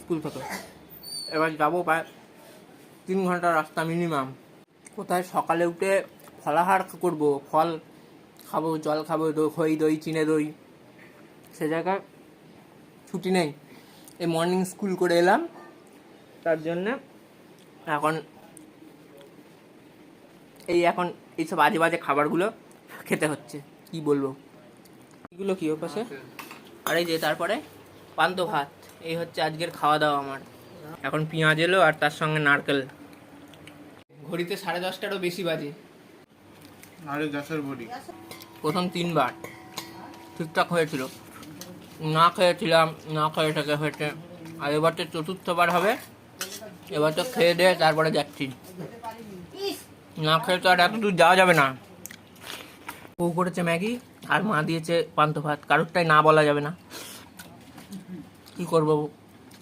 School থেকে। এবার যাবো প্রায় 3 ঘন্টা রাস্তা মিনিমাম। কোথায় সকালে উঠে ফলাহার করবো, ফল খাবো, জল খাবো, দই চিনে দই, সে জায়গায় ছুটি নেই। এই মর্নিং স্কুল করে এলাম, তার জন্যে এখন এইসব বাজে বাজে খাবারগুলো খেতে হচ্ছে। কি বলবো, এগুলো কি ওপাশে। আর এই যে তারপরে পান্ত ভাত, এই হচ্ছে আজকের খাওয়া দাওয়া আমার। এখন পেঁয়াজ এলো আর তার সঙ্গে নারকেল। ঘড়িতে 10:30টারও বেশি বাজে। আরে গ্যাসের বড়ি প্রথম 3 বার ঠিকঠাক হয়েছিল, না খেয়েছিলাম, না খেয়ে থেকে হয়েছে। আর এবার তো 4র্থবার হবে। এবার তো খেয়ে দিয়ে তারপরে যাচ্ছি, না খেয়ে তো আর এত দূর যাওয়া যাবে না। বউ করেছে ম্যাগি আর মা দিয়েছে পান্ত ভাত, কারোরটাই না বলা যাবে না। কি করবো।